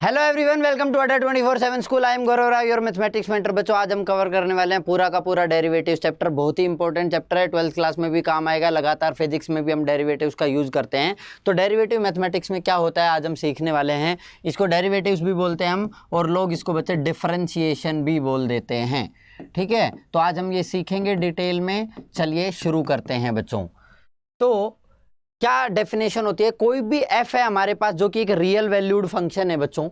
Hello everyone, welcome to अड्डा 24/7 school. I am Gaurav Rao, your mathematics mentor. बच्चों, आज हम कवर करने वाले हैं पूरा का पूरा डेरिवेटिव्स चैप्टर। बहुत ही इंपॉर्टेंट चैप्टर है, 12th क्लास में भी काम आएगा। लगातार फिजिक्स में भी हम डेरिवेटिव्स का यूज करते हैं। तो डेरिवेटिव मैथमेटिक्स में क्या होता है आज हम सीखने वाले हैं। इसको डेरिवेटिव्स भी बोलते हैं हम, और लोग इसको बच्चे डिफरेंशिएशन भी बोल देते हैं। ठीक है, तो आज हम ये सीखेंगे डिटेल में। चलिए शुरू करते हैं बच्चों। तो क्या डेफिनेशन होती है, कोई भी एफ है हमारे पास जो कि एक रियल वैल्यूड फंक्शन है बच्चों,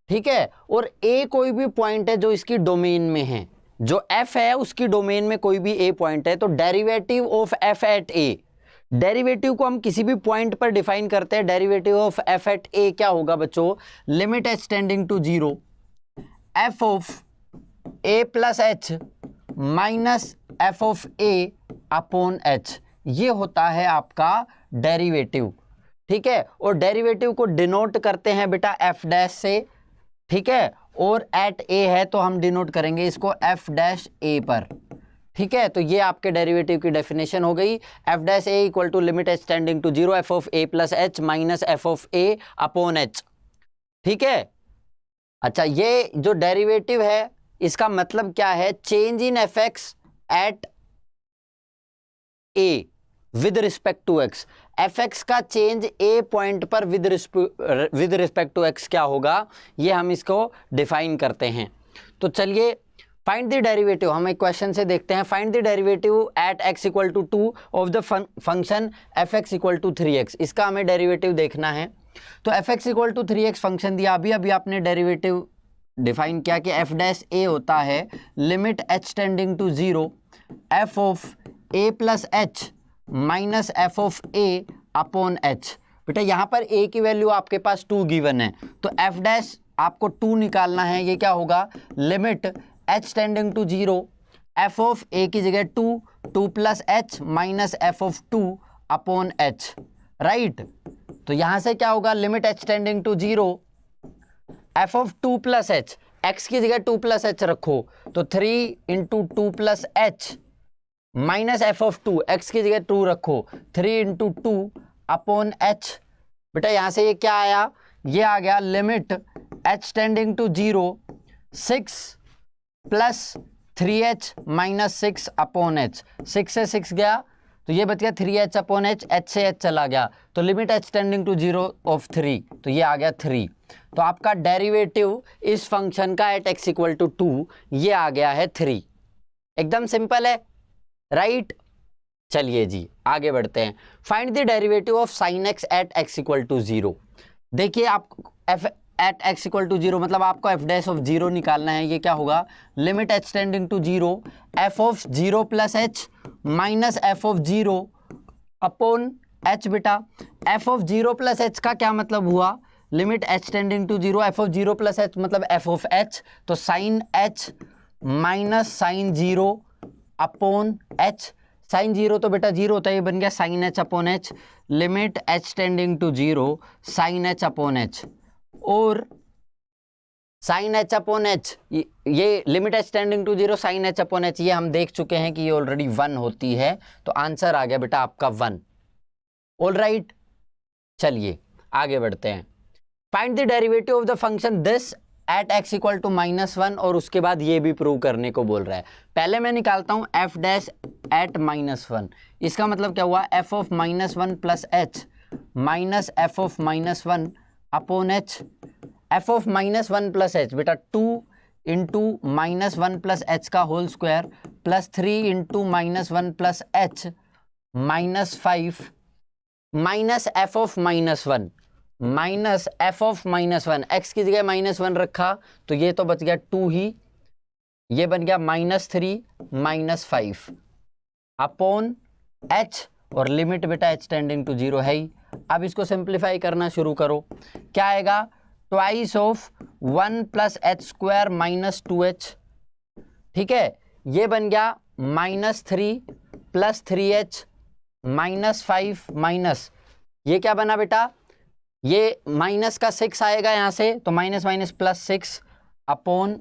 ठीक है, और ए कोई भी पॉइंट है जो इसकी डोमेन में है। जो एफ है उसकी डोमेन में कोई भी ए पॉइंट है, तो derivative of F at A, derivative को हम किसी भी पॉइंट पर डिफाइन करते हैं। Derivative of F at A क्या होगा बच्चों, limit H tending to 0 F of A plus H minus F of A upon H. ये होता है आपका डेरिवेटिव। ठीक है, और डेरिवेटिव को डिनोट करते हैं बेटा एफ डैश से। ठीक है, और एट ए है तो हम डिनोट करेंगे इसको एफ डैश ए पर। ठीक है, तो ये आपके डेरिवेटिव की डेफिनेशन हो गई। F dash A equal to limit H tending to 0 F of A plus H minus F of A upon H. ठीक है, अच्छा, ये जो डेरिवेटिव है इसका मतलब क्या है, change in F X at A with respect to X. F X का चेंज ए पॉइंट पर विद रिस्पेक्ट टू एक्स क्या होगा, ये हम इसको डिफाइन करते हैं। तो चलिए फाइंड द डेरिवेटिव, हम एक क्वेश्चन से देखते हैं। Find the derivative at X equal to 2 of the function F x equal to 3x। इसका हमें डेरिवेटिव देखना है। तो F x equal to 3x function दिया, अभी आपने डेरिवेटिव डिफाइन किया कि एफ डैश ए होता है limit H tending to 0 F of A plus H minus F of A upon H. बेटा यहाँ पर ए की वैल्यू आपके पास 2 गिवन है, तो एफ डैश आपको 2 निकालना है। ये क्या होगा, limit H tending to 0 F of A की जगह 2 plus H minus F of 2 upon H. Right, तो यहाँ से क्या होगा, limit H tending to 0 F of 2 plus H, X की जगह 2 प्लस एच रखो तो 3 into 2 plus H minus F of 2, X की जगह 2 रखो 3 इंटू 2 अपॉन एच। बेटा यहाँ से ये क्या आया, ये आ गया limit H tending to 0 6 plus 3h minus 6 upon H. 6 से 6 गया तो ये बच गया 3h अपॉन एच, एच से एच चला गया तो limit H tending to 0 of 3, तो ये आ गया 3। तो आपका डेरिवेटिव इस फंक्शन का एट एक्स इक्वल टू 2 ये आ गया है 3। एकदम सिंपल है, राइट। चलिए जी आगे बढ़ते हैं। Find the derivative of sine X at X equal to 0। देखिए आप F at X equal to 0 मतलब आपको एफ डैश ऑफ 0 निकालना है। ये क्या होगा, limit H tending to 0 F of 0 plus H minus F of 0 upon H. बेटा एफ ऑफ 0 प्लस एच का क्या मतलब हुआ, limit H tending to 0 F of 0 plus H मतलब एफ ऑफ एच, तो sine H minus sine 0 upon H. Sine 0 तो बेटा 0 होता है, ये बन गया sine H upon H, limit H tending to 0 sine H upon H. और साइन एच अपॉन एच, ये limit H tending to 0 sine H upon H, ये हम देख चुके हैं कि ये ऑलरेडी 1 होती है, तो आंसर आ गया बेटा आपका 1। ऑल राइट, चलिए आगे बढ़ते हैं। Find the derivative of the function this at X equal to -1, और उसके बाद ये भी प्रूव करने को बोल रहा है। पहले मैं निकालता हूं एफ डैश एट -1। इसका मतलब क्या हुआ, F of -1 plus H minus F of -1 upon H. F of -1 plus H बेटा 2 इंटू -1 प्लस एच का whole square plus 3 into -1 plus H minus 5 minus F of -1 minus F of -1, X की जगह -1 रखा तो ये तो बच गया 2 ही, ये बन गया -3 माइनस 5 अपॉन एच, और लिमिट बेटा एच टेंडिंग टू 0 है ही। अब इसको सिंप्लीफाई करना शुरू करो, क्या आएगा, twice of 1 plus H square minus 2h। ठीक है, ये बन गया -3 प्लस 3h माइनस 5 माइनस, ये क्या बना बेटा, ये माइनस का 6 आएगा यहाँ से, तो minus minus plus 6 upon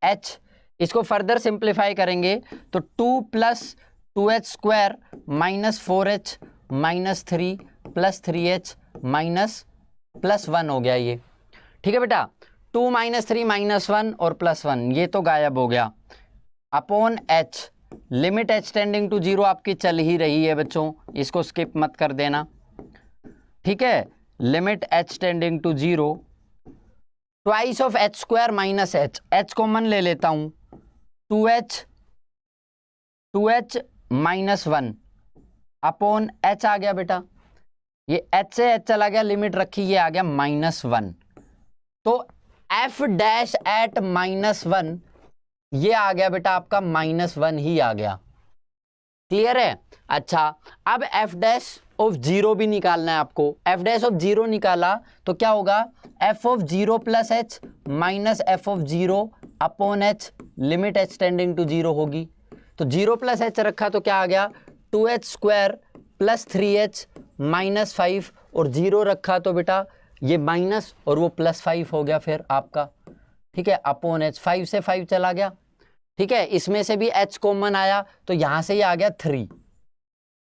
H. इसको फर्दर सिंप्लीफाई करेंगे तो 2 plus 2h square minus 4h minus 3 plus 3h minus plus 1 हो गया ये। ठीक है बेटा, 2 माइनस 3 माइनस 1 और प्लस 1, ये तो गायब हो गया, upon h, limit h tending to 0 आपकी चल ही रही है बच्चों, इसको स्किप मत कर देना, ठीक है। Limit h tending to 0, twice of h square minus h common ले लेता हूं, 2h माइनस 1 अपॉन h आ गया बेटा, ये h से h चला गया, लिमिट रखी, ये आ गया -1, तो f डैश एट -1 ये आ गया बेटा आपका -1 ही आ गया, क्लियर है। अच्छा, अब f डैश ऑफ 0 भी निकालना है आपको, f डैश ऑफ 0 निकाला तो क्या होगा, f of 0 plus h minus f of 0 upon h, limit h tending to 0 होगी, तो 0 प्लस h रखा तो क्या आ गया, 2h square plus 3h minus 5, और 0 रखा तो बेटा ये माइनस और वो प्लस 5 हो गया फिर आपका, ठीक है, अपॉन h, 5 से 5 चला गया, ठीक है, इसमें से भी h कॉमन आया तो यहां से ये आ गया 3,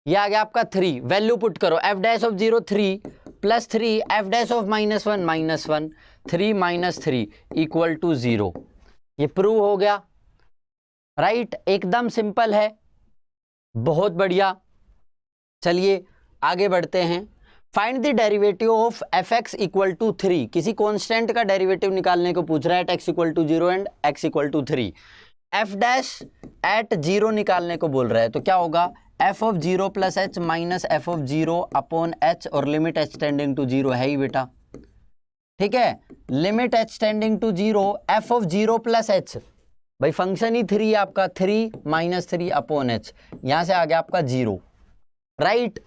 ये आ गया आपका 3, वैल्यू पुट करो, f dash of 0 3 plus 3 f dash of -1 3 minus 3 equal to 0, ये प्रूव हो गया, राइट, एकदम सिंपल है, बहुत बढ़िया। चलिए आगे बढ़ते हैं, find the derivative of fx equal to 3, किसी कांस्टेंट का डेरिवेटिव निकालने को पूछ रहा है, x equal to 0 and x equal to 3, f dash at 0 निकालने को बोल रहा है, तो क्या होगा, f of 0 plus h minus f of 0 upon h, और लिमिट h टेंडिंग टू 0 है ही बेटा, ठीक है, limit h tending to 0, f of 0 plus h, भाई फंक्शन ही 3 आपका, 3 माइनस 3 अपॉन h, यहां से आ गया आपका 0, राइट।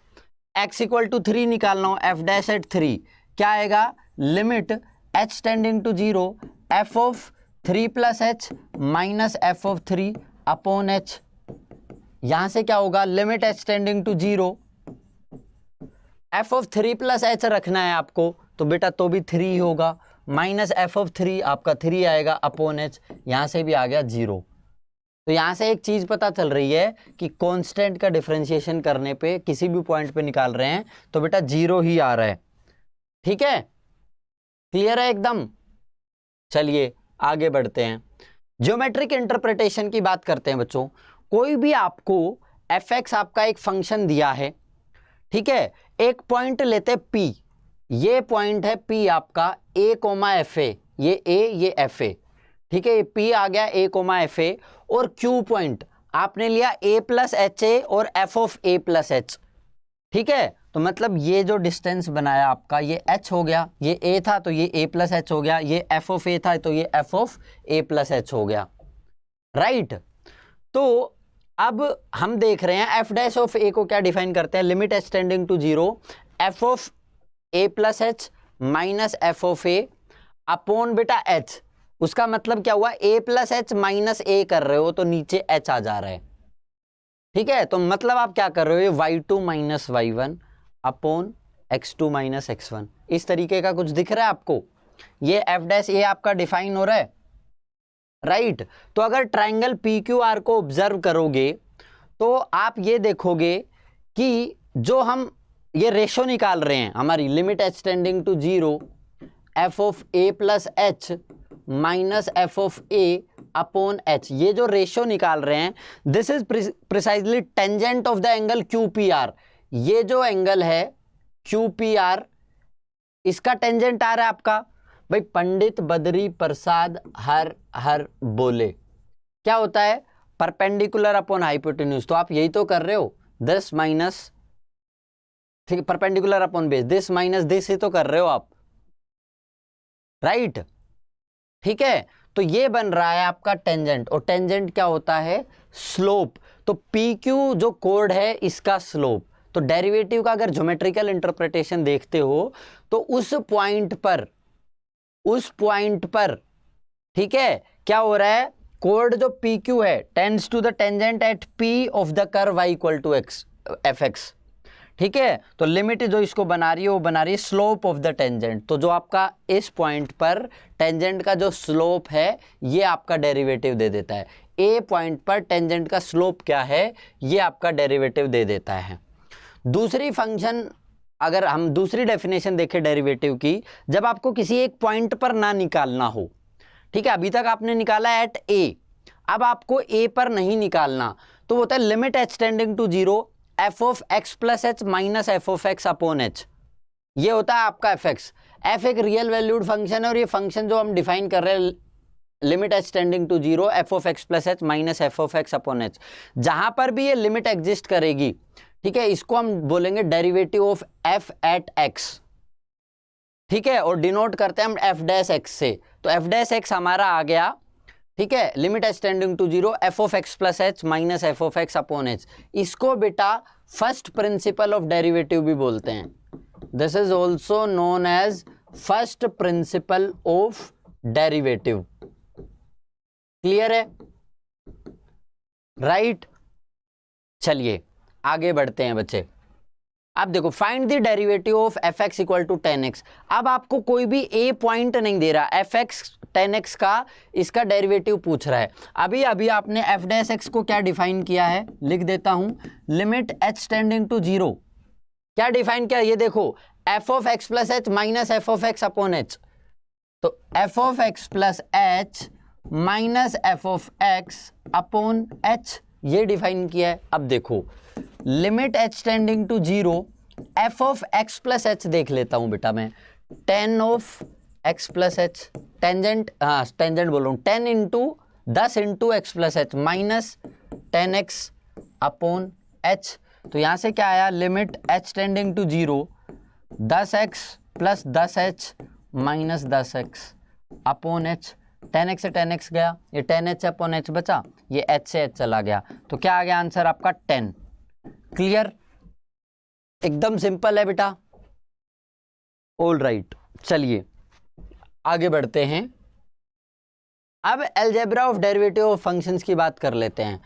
x इक्वल टू 3 निकालना हो, f डैश एट 3 क्या आएगा, limit h tending to 0 f of 3 plus h minus f of 3 upon h, यहां से क्या होगा, limit h tending to 0, f of 3 plus h रखना है आपको तो बेटा तो भी 3 ही होगा, माइनस f ऑफ 3 आपका 3 आएगा अपॉन h, यहां से भी आ गया 0, तो यहां से एक चीज पता चल रही है कि कांस्टेंट का डिफरेंशिएशन करने पे किसी भी पॉइंट पे निकाल रहे हैं तो बेटा 0 ही आ रहा है, ठीक है, क्लियर है एकदम। चलिए आगे बढ़ते हैं, ज्योमेट्रिक इंटरप्रिटेशन की बात करते हैं बच्चों। कोई भी आपको fx आपका एक फंक्शन दिया है, ठीक है, एक पॉइंट लेते p, ये पॉइंट है p आपका a, fa, ये a ये fa, ठीक है, ये p आ गया a, fa, और q पॉइंट आपने लिया a प्लस एच ए और f of a plus H, ठीक है, तो मतलब ये जो डिस्टेंस बनाया आपका ये h हो गया, ये a था तो ये a प्लस एच हो गया, ये f ऑफ a था तो ये f of a plus H हो गया, राइट। तो अब हम देख रहे हैं f डैश ऑफ a को क्या डिफाइन करते हैं, limit h tending to 0 f of a plus H minus f of a upon बेटा h, उसका मतलब क्या हुआ, a plus H minus a कर रहे हो तो नीचे h आ जा रहा है, ठीक है, तो मतलब आप क्या कर रहे हो, y2 minus y1 upon x2 minus x1, इस तरीके का कुछ दिख रहा है आपको, ये f डैश a आपका डिफाइन हो रहा है, राइट। तो अगर ट्रायंगल PQR को ऑब्जर्व करोगे तो आप ये देखोगे कि जो हम ये रेशो निकाल रहे हैं, हमारी limit h tending to 0 f of a plus H minus f of a upon h, ये जो रेशो निकाल रहे हैं, this is precisely tangent of the angle QPR, ये जो एंगल है QPR इसका टेंजेंट आ रहा है आपका, भाई पंडित बद्री प्रसाद हर हर बोले, क्या होता है, परपेंडिकुलर अपॉन हाइपोटेन्यूज, तो आप यही तो कर रहे हो, दिस माइनस, ठीक है, perpendicular upon base, this minus this he तो कर रहे हो आप, राइट, ठीक है, तो ये बन रहा है आपका टेंजेंट, और टेंजेंट क्या होता है, स्लोप, तो PQ जो कोड है इसका स्लोप, तो डेरिवेटिव का अगर ज्योमेट्रिकल इंटरप्रिटेशन देखते हो तो उस पॉइंट पर ठीक है क्या हो रहा है, कोड जो PQ है tends to the tangent at P of the curve y equal to fx, ठीक है, तो लिमिट जो इसको बना रही है वो बना रही है स्लोप ऑफ द टेंजेंट, तो जो आपका इस पॉइंट पर टेंजेंट का जो स्लोप है ये आपका डेरिवेटिव दे देता है, ए पॉइंट पर टेंजेंट का स्लोप क्या है ये आपका डेरिवेटिव दे देता है। दूसरी फंक्शन अगर हम दूसरी डेफिनेशन देखें डेरिवेटिव की, जब आपको किसी एक पॉइंट पर ना निकालना हो, ठीक है, अभी तक आपने निकाला एट ए, अब आपको ए पर नहीं निकालना, तो होता है limit H tending to zero F of x plus H minus F of x upon H. ये होता है आपका एफ एक्स। एफ एक रियल वैल्यूड फंक्शन है और ये फंक्शन जो हम डिफाइन कर रहे हैं limit H tending to zero F of x plus H minus F of x upon H, जहां पर भी ये लिमिट एग्जिस्ट करेगी, ठीक है, इसको हम बोलेंगे derivative of F at X, ठीक है, और डिनोट करते हैं हम एफ डैश एक्स से। तो एफ डैश एक्स हमारा आ गया, ठीक है, limit H tending to zero F of x plus H minus F of x upon H. इसको बेटा फर्स्ट प्रिंसिपल ऑफ डेरिवेटिव भी बोलते हैं। This is also known as first principle of derivative. Clear है? राइट। चलिए आगे बढ़ते हैं बच्चे। अब देखो find the derivative of F x equal to 10x। अब आपको कोई भी ए पॉइंट नहीं दे रहा, एफ एक्स 10x का इसका डेरिवेटिव पूछ रहा है। अभी अभी आपने एफ डैश एक्स को क्या डिफाइन किया है, लिख देता हूं, limit H tending to zero. क्या डिफाइन किया, ये देखो, F of x plus H minus F of x upon H. तो F of x plus H minus F of x upon H, ये डिफाइन किया है। अब देखो limit H tending to zero F of x plus H देख लेता हूं बेटा मैं, 10 of x plus H, tangent, हाँ टेंजेंट बोल रहा हूं, 10 into 10 into X plus H minus 10x upon H. तो यहां से क्या आया, limit H tending to zero 10x plus 10h minus 10x upon H. 10x से 10x गया, ये 10h अपॉन एच बचा, ये h से h चला गया, तो क्या आ गया आंसर आपका 10। क्लियर? एकदम सिंपल है बेटा। ऑल राइट, चलिए आगे बढ़ते हैं। अब algebra of derivative of functions की बात कर लेते हैं।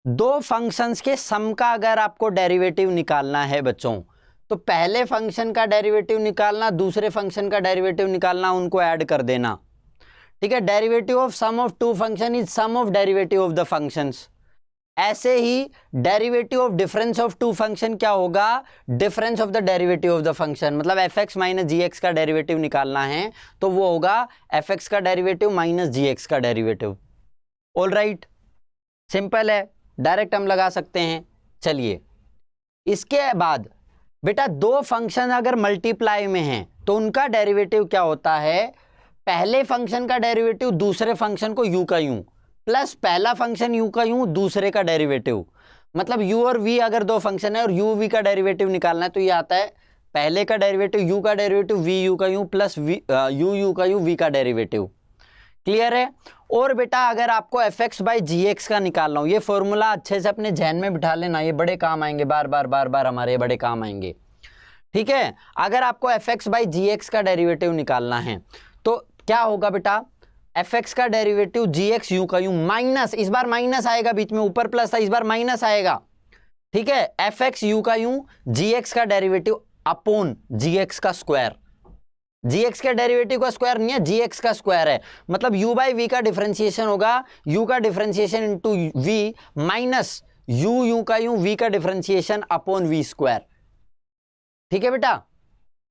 दो फंक्शंस के सम का अगर आपको डेरिवेटिव निकालना है बच्चों, तो पहले फंक्शन का डेरिवेटिव निकालना, दूसरे फंक्शन का डेरिवेटिव निकालना, उनको ऐड कर देना, ठीक है। Derivative of sum of two function is sum of derivative of the functions. ऐसे ही derivative of difference of two function क्या होगा, difference of the derivative of the function. मतलब F X minus G X का derivative निकालना है तो वो होगा एफ एक्स का डेरिवेटिव माइनस जी एक्स का डेरिवेटिव। ऑल राइट, सिंपल है, डायरेक्ट हम लगा सकते हैं। चलिए इसके बाद बेटा दो फंक्शन अगर मल्टीप्लाई में हैं तो उनका डेरिवेटिव क्या होता है, पहले फंक्शन का डेरिवेटिव दूसरे फंक्शन को यू का यूं प्लस पहला फंक्शन यू का यूं दूसरे का डेरिवेटिव। मतलब यू और वी अगर दो फंक्शन है और यू वी का डेरिवेटिव निकालना है तो ये आता है पहले का डेरिवेटिव यू का डेरिवेटिव वी यू का यू प्लस यू यू का यू वी का डेरिवेटिव। क्लियर है? और बेटा अगर आपको F X by G X का निकालना हो, ये फॉर्मूला अच्छे से अपने जहन में बिठा लेना, ये बड़े काम आएंगे, बार बार हमारे बड़े काम आएंगे, ठीक है। अगर आपको F X by G X का डेरिवेटिव निकालना है तो क्या होगा बेटा, एफ एक्स का डेरिवेटिव जी एक्स यू का यू माइनस, इस बार माइनस आएगा, बीच में ऊपर प्लस था, इस बार माइनस आएगा, ठीक है। एफ एक्स यू का यू जी एक्स का डेरिवेटिव अपॉन जी एक्स का स्क्वायर। जी एक्स के डेरिवेटिव का स्क्वायर नहीं है, जी एक्स का स्क्वायर है। मतलब यू बाई वी का डिफरेंशिएशन होगा, यू का differentiation into V minus U U का यू वी का डिफरेंशिएशन अपॉन वी स्क्वायर। ठीक है बेटा,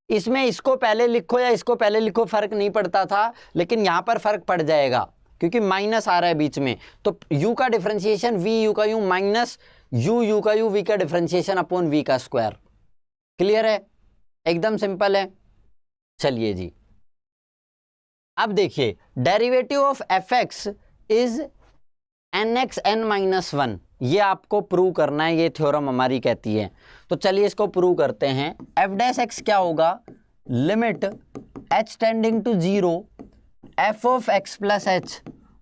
इसमें इसको पहले लिखो या इसको पहले लिखो फर्क नहीं पड़ता था, लेकिन यहां पर फर्क पड़ जाएगा क्योंकि माइनस आ रहा है बीच में। तो u का डिफरेंशिएशन वी यू का यू माइनस यू यू का यू वी का डिफरेंशिएशन अपॉन वी का स्क्वायर। क्लियर है? एकदम सिंपल है। चलिए जी, अब देखिए derivative of F X is N X N minus one, ये आपको प्रूव करना है, ये थ्योरम हमारी कहती है। तो चलिए इसको प्रूव करते हैं। एफ डैश एक्स क्या होगा, limit H tending to zero F of x plus H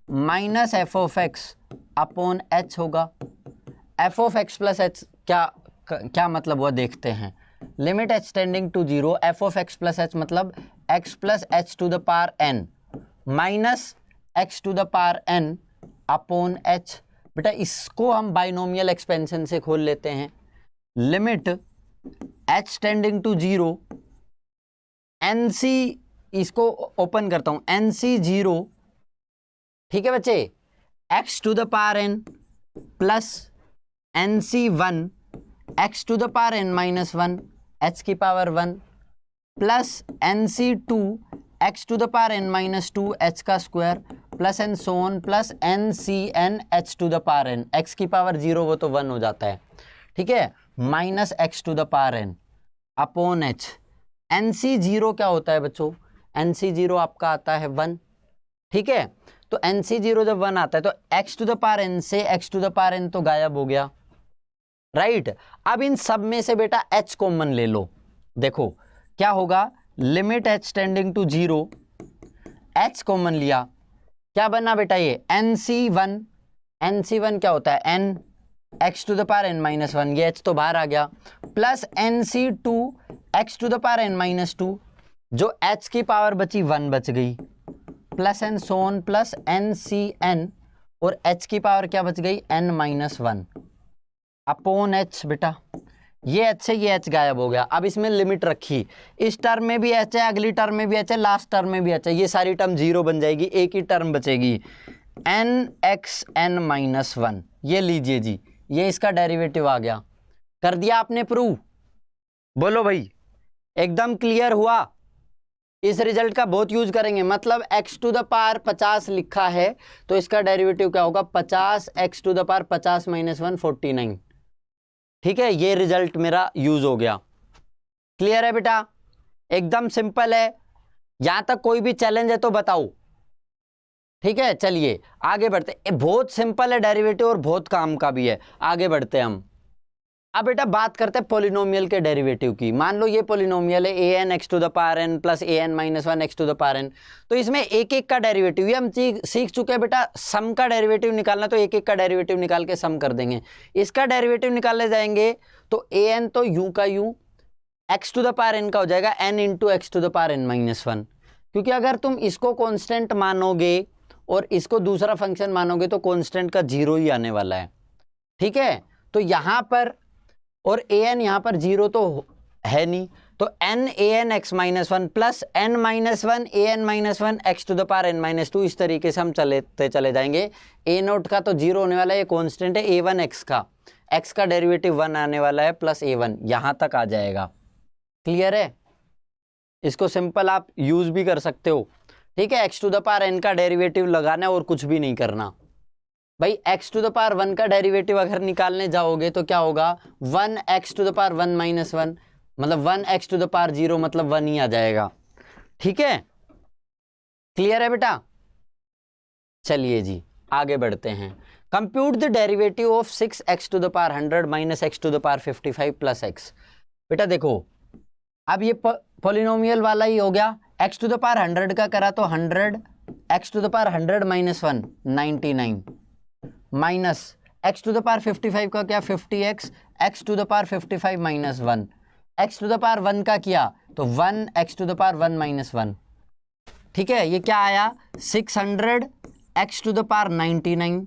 minus F of x upon h होगा। F of x plus h क्या मतलब हुआ देखते हैं। Limit H tending to zero F of x plus H मतलब x plus h to the power N minus x to the power n upon H. बेटा इसको हम बाइनोमियल एक्सपेंशन से खोल लेते हैं। Limit H tending to zero N C, इसको open करता हूं, एन सी जीरो, ठीक है बच्चे, X to the power N plus N C one X to the power N minus one h की power 1 plus nc2 x to the power n minus 2 h का square plus and so on plus ncn h to the power n, x की पावर 0 वो तो 1 हो जाता है, ठीक है, minus x to the power n upon h। nc0 क्या होता है बच्चों, nc0 आपका आता है 1, ठीक है, तो nc0 जब 1 आता है तो x to the power n से x to the power n तो गायब हो गया, राइट। अब इन सब में से बेटा h कॉमन ले लो, देखो क्या होगा, limit h tending to 0, h common लिया, क्या बना बेटा ये nc1, nc1 क्या होता है n x to the power n minus 1, ये h तो बाहर आ गया, plus nc2 x to the power n minus 2, जो h की पावर बची 1 बच गई, plus and so on plus ncn और h की पावर क्या बच गई n माइनस 1 अपॉन h बेटा, ये h से ये h गायब हो गया। अब इसमें लिमिट रखी, इस टर्म में भी h है, अगली टर्म में भी h है, लास्ट टर्म में भी h है, ये सारी टर्म 0 बन जाएगी, एक ही टर्म बचेगी nxn माइनस 1, ये लीजिए जी, ये इसका डेरिवेटिव आ गया, कर दिया आपने प्रूव, बोलो भाई एकदम क्लियर हुआ। इस रिजल्ट का बहुत यूज करेंगे, मतलब x टू द पावर 50 लिखा है तो इसका डेरिवेटिव क्या होगा 50 x to the power 50 minus 1 49, ठीक है, ये रिजल्ट मेरा यूज हो गया। क्लियर है बेटा, एकदम सिंपल है, यहां तक कोई भी चैलेंज है तो बताओ, ठीक है। चलिए आगे बढ़ते, बहुत सिंपल है डेरिवेटिव और बहुत काम का भी है, आगे बढ़ते हैं हम। अब बेटा बात करते हैं पॉलिनोमियल के डेरिवेटिव की। मान लो ये पॉलिनोमियल है an x to the power n plus an minus 1 x to the power n, तो इसमें एक एक का डेरिवेटिव, ये हम सीख चुके हैं बेटा, सम का डेरिवेटिव निकालना, तो एक एक का डेरिवेटिव निकाल के सम कर देंगे। इसका डेरिवेटिव निकालने जाएंगे तो an तो u का u x to the power n का हो जाएगा n into X to the power n minus 1, क्योंकि अगर तुम इसको कॉन्स्टेंट मानोगे और इसको दूसरा फंक्शन मानोगे तो कॉन्स्टेंट का 0 ही आने वाला है, ठीक है। तो यहाँ पर और an यहाँ पर 0 तो है नहीं, तो n an x minus 1 plus n minus 1 an minus 1 x to the power n minus 2, इस तरीके से हम चले जाएंगे। a नोट का तो 0 होने वाला है, ये कॉन्स्टेंट है, a1 x का डेरिवेटिव 1 आने वाला है प्लस a1, यहाँ तक आ जाएगा। क्लियर है, इसको सिंपल आप यूज भी कर सकते हो, ठीक है। x to the power n का डेरिवेटिव लगाना है और कुछ भी नहीं करना भाई। x टू द पावर 1 का डेरिवेटिव अगर निकालने जाओगे तो क्या होगा 1x to the power 1 minus 1, मतलब 1x टू द पावर 0 मतलब 1 ही आ जाएगा, ठीक है। क्लियर है बेटा, चलिए जी आगे बढ़ते हैं। Compute the derivative of 6x to the power 100 minus x to the power 55 plus x। बेटा देखो अब ये पॉलिनोमियल वाला ही हो गया, x टू द पावर 100 का करा तो 100, x to the power 100 minus 1 99 minus x to the power 55 का क्या 50x, x to the power 55 minus 1, x to the power 1 का किया तो 1 x to the power 1 minus 1, ठीक है। ये क्या आया 600 x to the power 99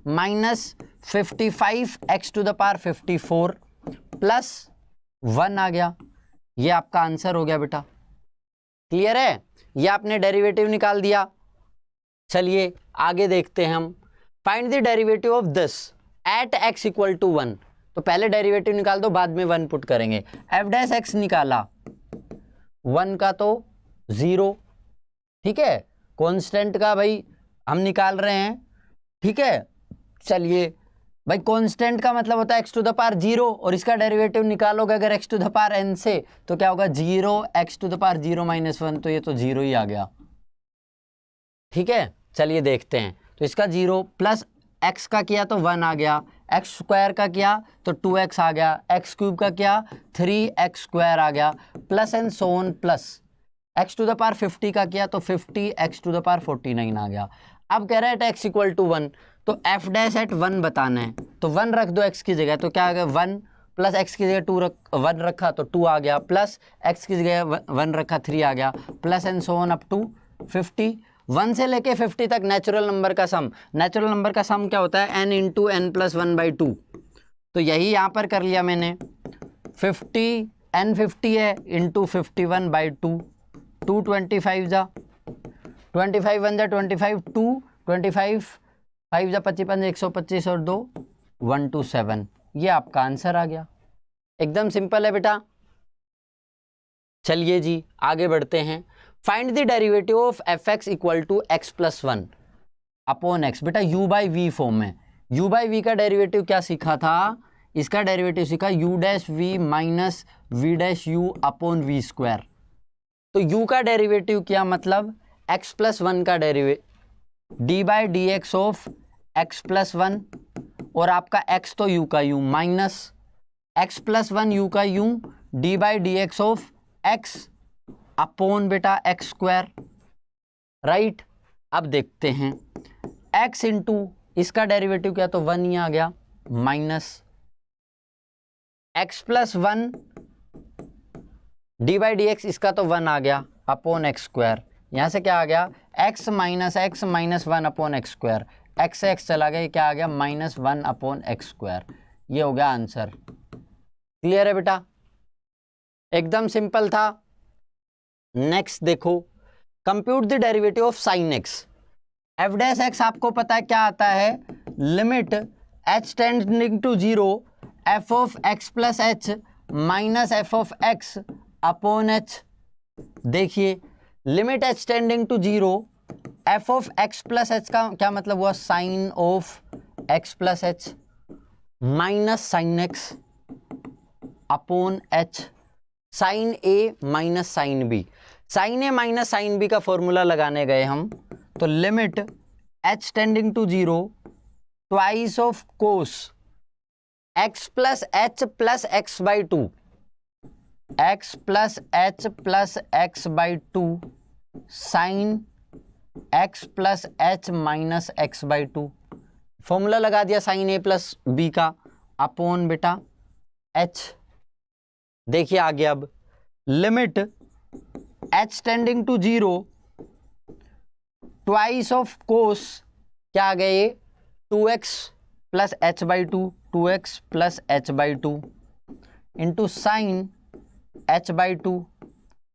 minus 55 x to the power 54 plus 1 आ गया, ये आपका आंसर हो गया बेटा। क्लियर है, ये आपने डेरिवेटिव निकाल दिया। चलिए आगे देखते हैं हम। Find the derivative of this at x equal to 1, तो पहले डेरिवेटिव निकाल दो बाद में 1 पुट करेंगे। f डैश x निकाला 1 का तो 0, ठीक है, कांस्टेंट का भाई हम निकाल रहे हैं, ठीक है। चलिए भाई कांस्टेंट का मतलब होता है x टू द पावर 0 और इसका डेरिवेटिव निकालोगे अगर x to the power n से तो क्या होगा 0 x to the power 0 minus 1, तो ये तो 0 ही आ गया, ठीक है। चलिए देखते हैं, तो इसका 0 प्लस x का किया तो 1 आ गया, x स्क्वायर का किया तो 2x आ गया, x क्यूब का किया 3x स्क्वायर आ गया, plus and so on plus x to the power 50 का किया तो 50 x टू द पावर 49 आ गया। अब कह रहा है x इक्वल टू 1, तो f डैश एट 1 बताना है, तो 1 रख दो x की जगह, तो क्या आ गया 1 प्लस x की जगह 1 रखा तो 2 आ गया, प्लस x की जगह 1 रखा 3 आ गया, plus and so on up to 50। 1 से लेके 50 तक नेचुरल नंबर का सम, नेचुरल नंबर का सम क्या होता है n इंटू n प्लस 1/2, तो यही यहाँ पर कर लिया मैंने। 50 n 50 है इंटू 51/2, 225 जा 25 1 जा 25, 2 25 5 जा 25 125 और 2 127, ये आपका आंसर आ गया। एकदम सिंपल है बेटा, चलिए जी आगे बढ़ते हैं। Find the derivative of F x equal to x plus one upon x. बेटा u बाई वी फॉर्म में, u बाई वी का डेरिवेटिव क्या सीखा था, इसका डेरिवेटिव सीखा u dash v minus v dash u upon we square. तो u का डेरिवेटिव क्या, मतलब x प्लस वन का derivative d by d x of x plus one, और आपका x तो u का u minus x plus one you का u D by d x of x upon बेटा एक्स स्क्वायर, राइट। अब देखते हैं x इंटू इसका डेरिवेटिव क्या, तो वन ही आ गया, minus x plus one D by d x, इसका तो वन आ गया अपॉन एक्स स्क्वायर। यहाँ से क्या आ गया, x minus one upon x square, x से एक्स चला गया, क्या आ गया minus one upon x square. ये हो गया आंसर। क्लियर है बेटा, एकदम सिंपल था। नेक्स्ट देखो, compute the derivative of sine x. F dash x आपको पता है क्या आता है, limit H tending to zero F of x plus H minus F of x upon h. देखिए limit H tending to zero F of x plus H का क्या मतलब हुआ, sine of x plus H minus sine x upon H, sine a minus sine b. Sine a minus sine B का formula लगाने गए हम, तो limit H tending to zero twice of cos x plus x by two, x plus x by two sine x plus H minus x by two. Formula लगा दिया sine a plus b का upon बेटा h. देखिए आगे, अब limit H tending to zero twice of cos क्या आ गए, two x plus h by two, two x plus h by two into sine h by two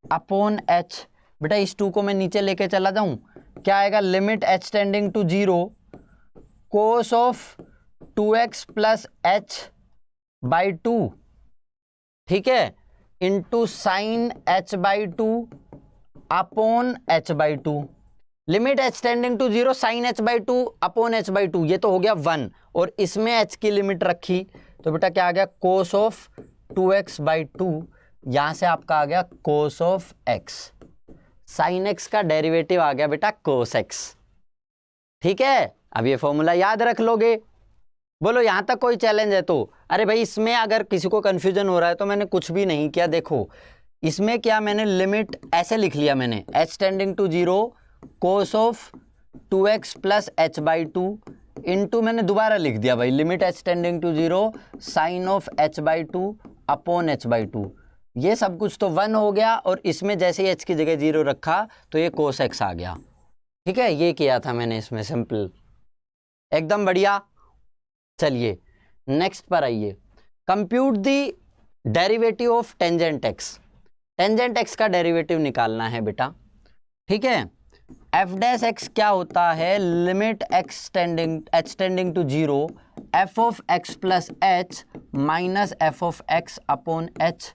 upon H. बेटा इस टू को मैं नीचे लेके चला जाऊं, क्या आएगा, limit H tending to zero cos of two x plus h by two, ठीक है, into sine h by two upon h by two. Limit H tending to zero sine h by two upon h by two, ये तो हो गया one, और इसमें H की limit रखी तो बेटा क्या आ गया, cos of two x by two, यहां से आपका आ गया cos of x. Sine x का डेरिवेटिव आ गया बेटा कोस एक्स, ठीक है। अब ये फॉर्मूला याद रख लोगे। बोलो यहां तक कोई चैलेंज है तो? अरे भाई इसमें अगर किसी को कंफ्यूजन हो रहा है तो मैंने कुछ भी नहीं किया। देखो इसमें क्या, मैंने लिमिट ऐसे लिख लिया, मैंने h tending to zero cos of two x plus h by two into मैंने दोबारा लिख दिया भाई limit H tending to zero sine of h by two upon h by two. ये सब कुछ तो वन हो गया, और इसमें जैसे ही एच की जगह जीरो रखा तो ये कोस एक्स आ गया, ठीक है। ये किया था मैंने इसमें, सिंपल, एकदम बढ़िया। चलिए नेक्स्ट पर आइए, compute the derivative of tangent x. Tangent x का डेरिवेटिव निकालना है बेटा, ठीक है। एफ डैश एक्स क्या होता है, limit x tending h tending to zero F of x plus H minus F of x upon h,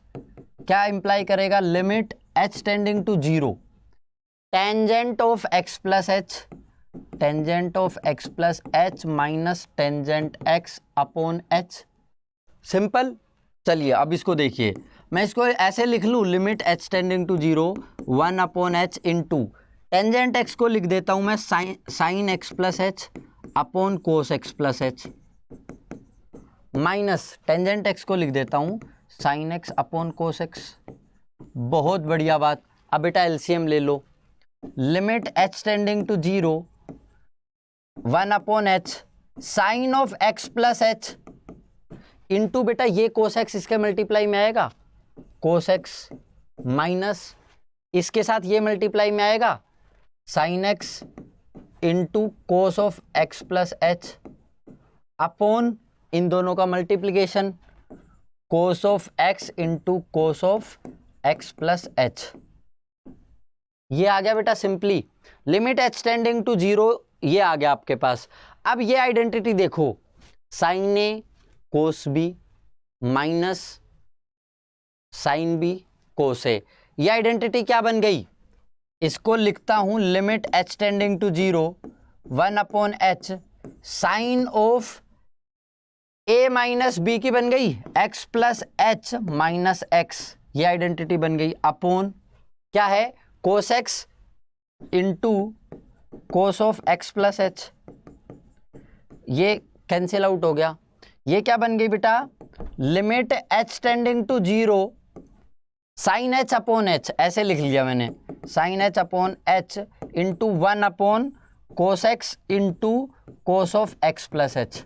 क्या इंप्लाई करेगा, limit H tending to zero tangent of x plus H, tangent of x plus H minus tangent x upon h, simple. चलिए अब इसको देखिए, मैं इसको ऐसे लिख लूँ, limit H tending to zero one upon h into tangent x को लिख देता हूँ मैं sine x plus h upon cos x plus H, minus tangent x को लिख देता हूँ sine x upon cos x. बहुत बढ़िया बात। अब बेटा एलसीएम ले लो, limit H tending to zero one upon H sine of x plus h into बेटा ये कोस एक्स इसके मल्टीप्लाई में आएगा, कोस एक्स माइनस इसके साथ ये मल्टीप्लाई में आएगा, sine x into cos of x plus h upon इन दोनों का multiplication, cos of x into cos of x plus h. ये आ गया बेटा simply, limit H tending to zero ये आ गया आपके पास। अब ये आइडेंटिटी देखो, sine a cos b minus sine b cos a, ये आइडेंटिटी क्या बन गई, इसको लिखता हूं limit h tending to 0 1/h sine of a minus b की बन गई x plus h minus x, ये आइडेंटिटी बन गई अपॉन क्या है cos x into cos of x plus h, ये कैंसिल आउट हो गया। ये क्या बन गई बेटा, limit h tending to 0 sine h upon h, ऐसे लिख लिया मैंने, sine h upon h into 1/कोस x into cos of x plus h।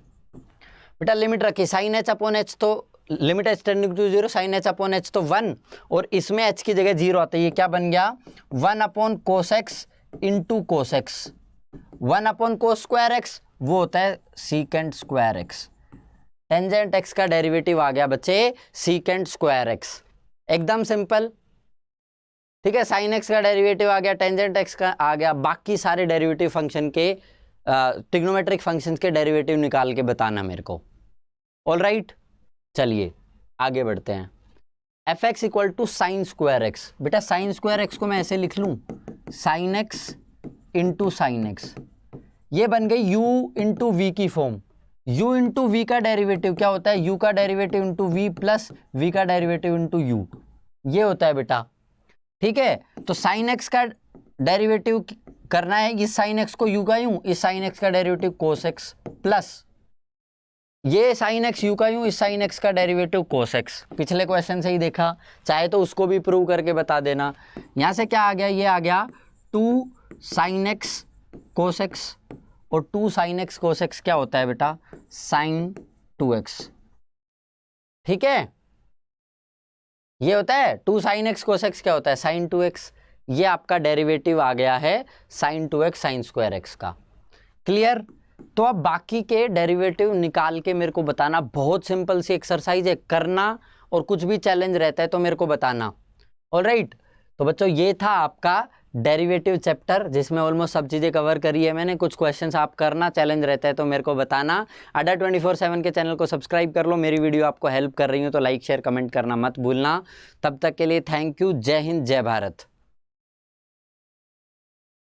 बेटा लिमिट रखी साइन h अपॉन h, तो limit h tending to 0 sine h upon h तो 1 और इसमें h की जगह 0 आता है, ये क्या बन गया 1/कोस x इंटू कोस x, 1/कोस स्क्वायर x वो होता है secant square x, tangent x का डेरिवेटिव आ गया बच्चे सीकेंट स्क्वायर x, एकदम सिंपल। ठीक है, साइन x का डेरिवेटिव आ गया, टेंजेंट x का आ गया, बाकी सारे डेरिवेटिव फंक्शन के ट्रिग्नोमेट्रिक फंक्शंस के डेरिवेटिव निकाल के बताना मेरे को। ऑल राइट, चलिए आगे बढ़ते हैं। F x equal to sine square x, बेटा साइन स्क्वायर एक्स को मैं ऐसे लिख लूँ sine x into sine x, ये बन गई u इंटू वी की फॉर्म। u इंटू वी का डेरिवेटिव क्या होता है, u का derivative into v plus v का डेरिवेटिव इंटू u, ये होता है बेटा। ठीक है, तो साइन एक्स का डेरिवेटिव करना है, इस साइन एक्स को u का यूं, इस साइन एक्स का डेरिवेटिव कोस एक्स प्लस ये साइन एक्स यू का यूं, इस साइन एक्स का डेरिवेटिव कोस एक्स। पिछले क्वेश्चन से ही देखा, चाहे तो उसको भी प्रूव करके बता देना। यहाँ से क्या आ गया, ये आ गया 2 साइन एक्स कोस एक्स, और 2 साइन एक्स कोस एक्स क्या होता है बेटा साइन 2x। ठीक है, ये होता है 2 साइन एक्स कोस एक्स क्या होता है साइन 2x, ये आपका डेरिवेटिव आ गया है sine 2x sine square x का। क्लियर, तो अब बाकी के डेरिवेटिव निकाल के मेरे को बताना, बहुत सिंपल सी एक्सरसाइज है, करना और कुछ भी चैलेंज रहता है तो मेरे को बताना। ऑलराइट, तो बच्चों ये था आपका डेरिवेटिव चैप्टर, जिसमें ऑलमोस्ट सब चीज़ें कवर करी है मैंने। कुछ क्वेश्चंस आप करना, चैलेंज रहता है तो मेरे को बताना। अड्डा 24/7 के चैनल को सब्सक्राइब कर लो, मेरी वीडियो आपको हेल्प कर रही हूँ तो लाइक शेयर कमेंट करना मत भूलना। तब तक के लिए थैंक यू, जय हिंद जय भारत।